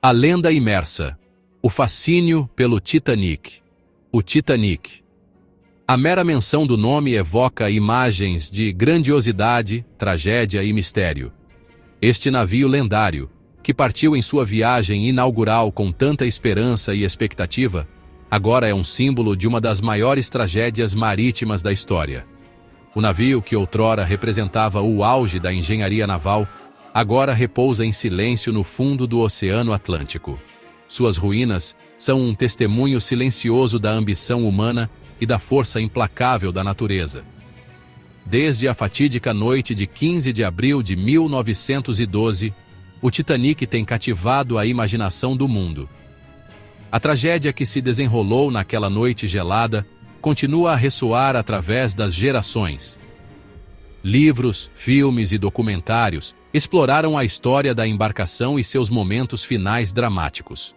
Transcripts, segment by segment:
A lenda imersa. O fascínio pelo Titanic. O Titanic. A mera menção do nome evoca imagens de grandiosidade, tragédia e mistério. Este navio lendário, que partiu em sua viagem inaugural com tanta esperança e expectativa, agora é um símbolo de uma das maiores tragédias marítimas da história. O navio que outrora representava o auge da engenharia naval, agora repousa em silêncio no fundo do Oceano Atlântico. Suas ruínas são um testemunho silencioso da ambição humana e da força implacável da natureza. Desde a fatídica noite de 15 de abril de 1912, o Titanic tem cativado a imaginação do mundo. A tragédia que se desenrolou naquela noite gelada continua a ressoar através das gerações. Livros, filmes e documentários exploraram a história da embarcação e seus momentos finais dramáticos.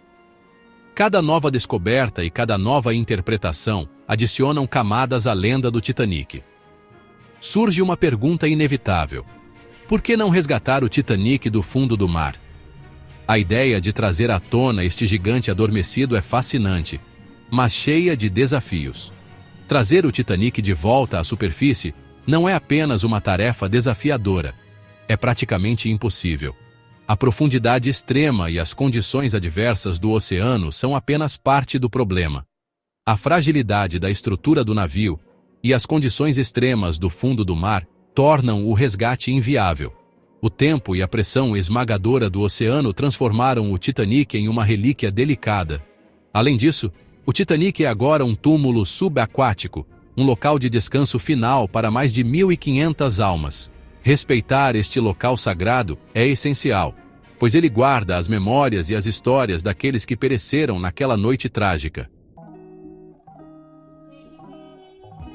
Cada nova descoberta e cada nova interpretação adicionam camadas à lenda do Titanic. Surge uma pergunta inevitável: por que não resgatar o Titanic do fundo do mar? A ideia de trazer à tona este gigante adormecido é fascinante, mas cheia de desafios. Trazer o Titanic de volta à superfície não é apenas uma tarefa desafiadora, é praticamente impossível. A profundidade extrema e as condições adversas do oceano são apenas parte do problema. A fragilidade da estrutura do navio e as condições extremas do fundo do mar tornam o resgate inviável. O tempo e a pressão esmagadora do oceano transformaram o Titanic em uma relíquia delicada. Além disso, o Titanic é agora um túmulo subaquático, um local de descanso final para mais de 1.500 almas. Respeitar este local sagrado é essencial, pois ele guarda as memórias e as histórias daqueles que pereceram naquela noite trágica.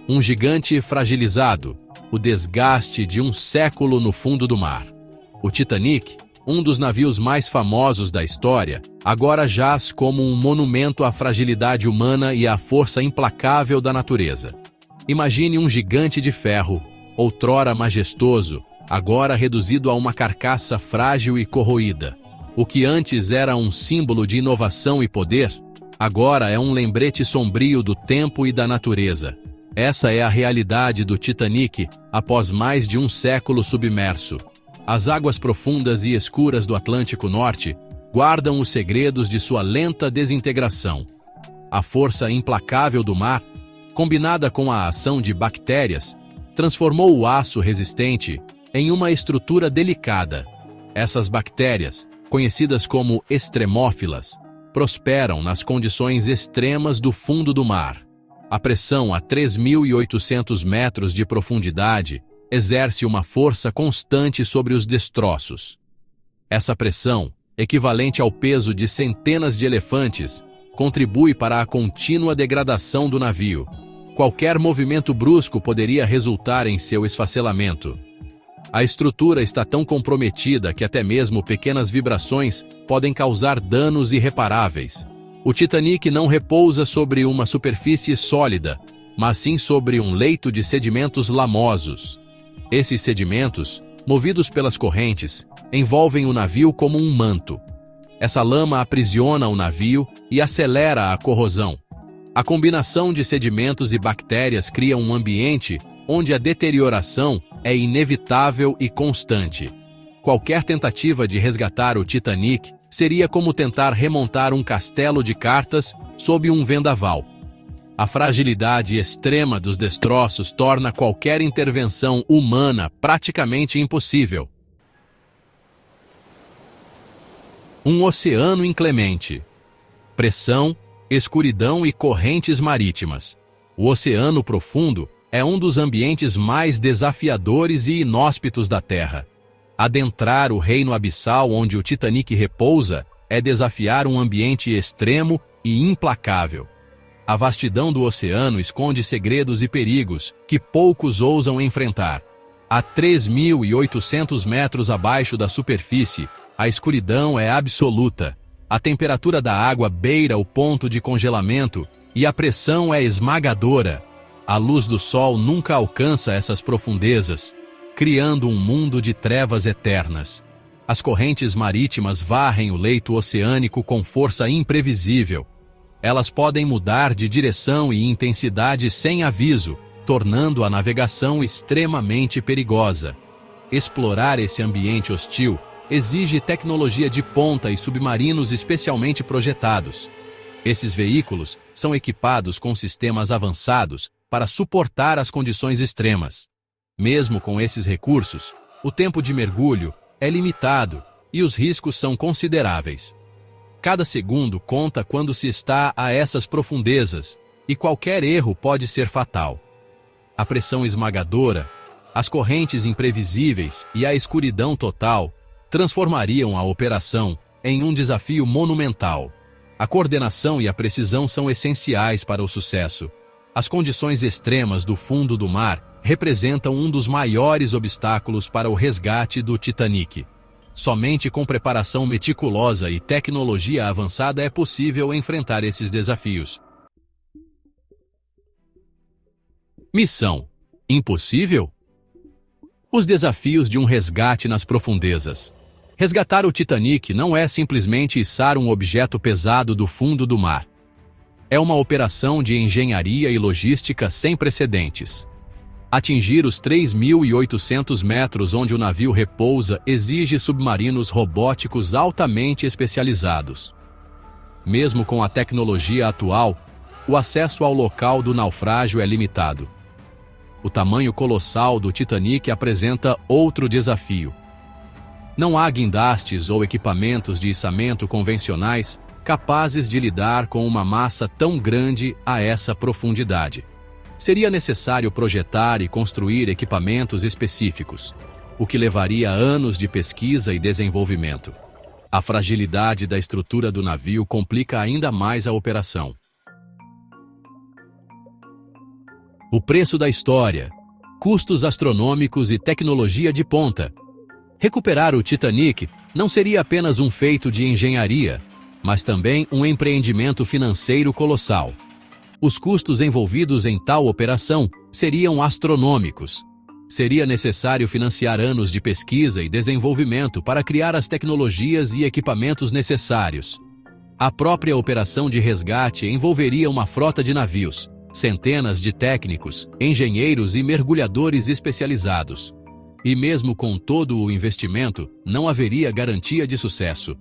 Um gigante fragilizado, o desgaste de um século no fundo do mar. O Titanic, um dos navios mais famosos da história, agora jaz como um monumento à fragilidade humana e à força implacável da natureza. Imagine um gigante de ferro, outrora majestoso, agora reduzido a uma carcaça frágil e corroída. O que antes era um símbolo de inovação e poder, agora é um lembrete sombrio do tempo e da natureza. Essa é a realidade do Titanic após mais de um século submerso. As águas profundas e escuras do Atlântico Norte guardam os segredos de sua lenta desintegração. A força implacável do mar, combinada com a ação de bactérias, transformou o aço resistente em uma estrutura delicada. Essas bactérias, conhecidas como extremófilas, prosperam nas condições extremas do fundo do mar. A pressão a 3.800 metros de profundidade exerce uma força constante sobre os destroços. Essa pressão, equivalente ao peso de centenas de elefantes, contribui para a contínua degradação do navio. Qualquer movimento brusco poderia resultar em seu esfacelamento. A estrutura está tão comprometida que até mesmo pequenas vibrações podem causar danos irreparáveis. O Titanic não repousa sobre uma superfície sólida, mas sim sobre um leito de sedimentos lamosos. Esses sedimentos, movidos pelas correntes, envolvem o navio como um manto. Essa lama aprisiona o navio e acelera a corrosão. A combinação de sedimentos e bactérias cria um ambiente onde a deterioração é inevitável e constante. Qualquer tentativa de resgatar o Titanic seria como tentar remontar um castelo de cartas sob um vendaval. A fragilidade extrema dos destroços torna qualquer intervenção humana praticamente impossível. Um oceano inclemente. Pressão, escuridão e correntes marítimas. O oceano profundo é um dos ambientes mais desafiadores e inóspitos da Terra. Adentrar o reino abissal onde o Titanic repousa é desafiar um ambiente extremo e implacável. A vastidão do oceano esconde segredos e perigos que poucos ousam enfrentar. A 3.800 metros abaixo da superfície, a escuridão é absoluta. A temperatura da água beira o ponto de congelamento e a pressão é esmagadora. A luz do sol nunca alcança essas profundezas, criando um mundo de trevas eternas. As correntes marítimas varrem o leito oceânico com força imprevisível. Elas podem mudar de direção e intensidade sem aviso, tornando a navegação extremamente perigosa. Explorar esse ambiente hostil exige tecnologia de ponta e submarinos especialmente projetados. Esses veículos são equipados com sistemas avançados para suportar as condições extremas. Mesmo com esses recursos, o tempo de mergulho é limitado e os riscos são consideráveis. Cada segundo conta quando se está a essas profundezas, e qualquer erro pode ser fatal. A pressão esmagadora, as correntes imprevisíveis e a escuridão total transformariam a operação em um desafio monumental. A coordenação e a precisão são essenciais para o sucesso. As condições extremas do fundo do mar representam um dos maiores obstáculos para o resgate do Titanic. Somente com preparação meticulosa e tecnologia avançada é possível enfrentar esses desafios. Missão: impossível? Os desafios de um resgate nas profundezas. Resgatar o Titanic não é simplesmente içar um objeto pesado do fundo do mar. É uma operação de engenharia e logística sem precedentes. Atingir os 3.800 metros onde o navio repousa exige submarinos robóticos altamente especializados. Mesmo com a tecnologia atual, o acesso ao local do naufrágio é limitado. O tamanho colossal do Titanic apresenta outro desafio. Não há guindastes ou equipamentos de içamento convencionais capazes de lidar com uma massa tão grande a essa profundidade. Seria necessário projetar e construir equipamentos específicos, o que levaria anos de pesquisa e desenvolvimento. A fragilidade da estrutura do navio complica ainda mais a operação. O preço da história, custos astronômicos e tecnologia de ponta. Recuperar o Titanic não seria apenas um feito de engenharia, mas também um empreendimento financeiro colossal. Os custos envolvidos em tal operação seriam astronômicos. Seria necessário financiar anos de pesquisa e desenvolvimento para criar as tecnologias e equipamentos necessários. A própria operação de resgate envolveria uma frota de navios, centenas de técnicos, engenheiros e mergulhadores especializados. E mesmo com todo o investimento, não haveria garantia de sucesso.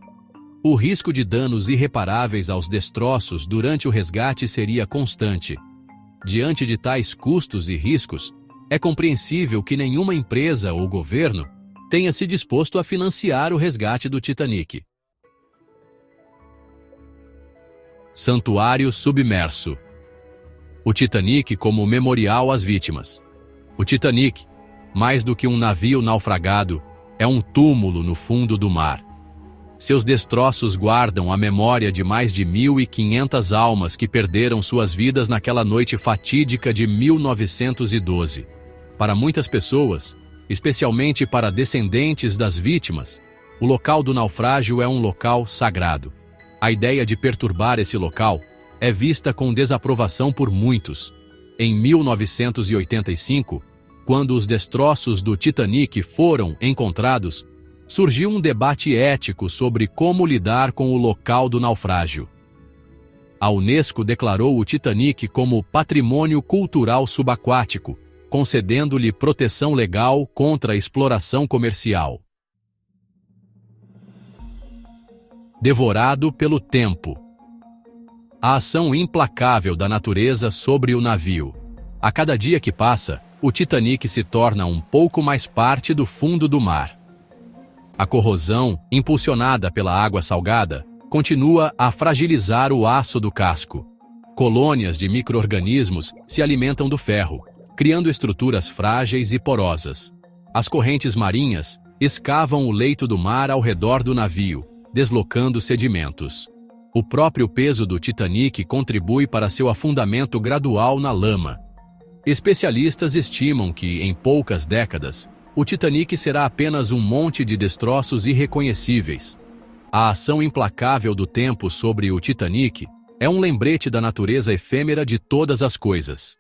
O risco de danos irreparáveis aos destroços durante o resgate seria constante. Diante de tais custos e riscos, é compreensível que nenhuma empresa ou governo tenha se disposto a financiar o resgate do Titanic. Santuário submerso. O Titanic como memorial às vítimas. O Titanic, mais do que um navio naufragado, é um túmulo no fundo do mar. Seus destroços guardam a memória de mais de 1.500 almas que perderam suas vidas naquela noite fatídica de 1912. Para muitas pessoas, especialmente para descendentes das vítimas, o local do naufrágio é um local sagrado. A ideia de perturbar esse local é vista com desaprovação por muitos. Em 1985, quando os destroços do Titanic foram encontrados, surgiu um debate ético sobre como lidar com o local do naufrágio. A Unesco declarou o Titanic como patrimônio cultural subaquático, concedendo-lhe proteção legal contra a exploração comercial. Devorado pelo tempo. A ação implacável da natureza sobre o navio. A cada dia que passa, o Titanic se torna um pouco mais parte do fundo do mar. A corrosão, impulsionada pela água salgada, continua a fragilizar o aço do casco. Colônias de micro-organismos se alimentam do ferro, criando estruturas frágeis e porosas. As correntes marinhas escavam o leito do mar ao redor do navio, deslocando sedimentos. O próprio peso do Titanic contribui para seu afundamento gradual na lama. Especialistas estimam que, em poucas décadas, o Titanic será apenas um monte de destroços irreconhecíveis. A ação implacável do tempo sobre o Titanic é um lembrete da natureza efêmera de todas as coisas.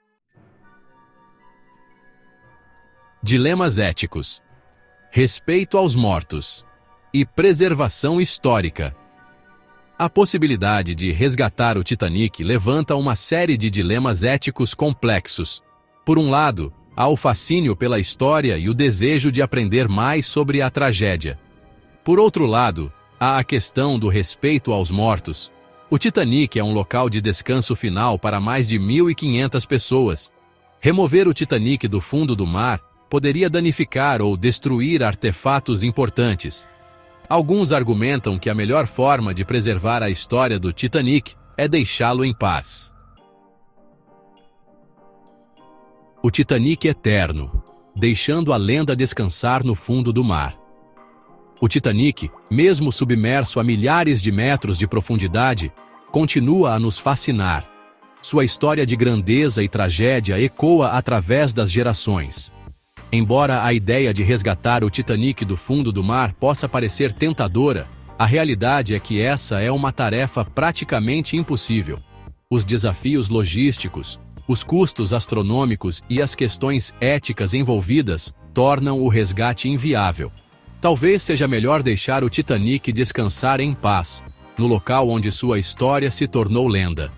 Dilemas éticos. Respeito aos mortos. e preservação histórica. A possibilidade de resgatar o Titanic levanta uma série de dilemas éticos complexos. Por um lado, há o fascínio pela história e o desejo de aprender mais sobre a tragédia. Por outro lado, há a questão do respeito aos mortos. O Titanic é um local de descanso final para mais de 1.500 pessoas. Remover o Titanic do fundo do mar poderia danificar ou destruir artefatos importantes. Alguns argumentam que a melhor forma de preservar a história do Titanic é deixá-lo em paz. O Titanic eterno, deixando a lenda descansar no fundo do mar. O Titanic, mesmo submerso a milhares de metros de profundidade, continua a nos fascinar. Sua história de grandeza e tragédia ecoa através das gerações. Embora a ideia de resgatar o Titanic do fundo do mar possa parecer tentadora, a realidade é que essa é uma tarefa praticamente impossível. Os desafios logísticos, os custos astronômicos e as questões éticas envolvidas tornam o resgate inviável. Talvez seja melhor deixar o Titanic descansar em paz, no local onde sua história se tornou lenda.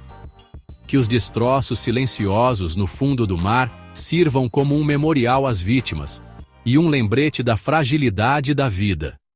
Que os destroços silenciosos no fundo do mar sirvam como um memorial às vítimas e um lembrete da fragilidade da vida.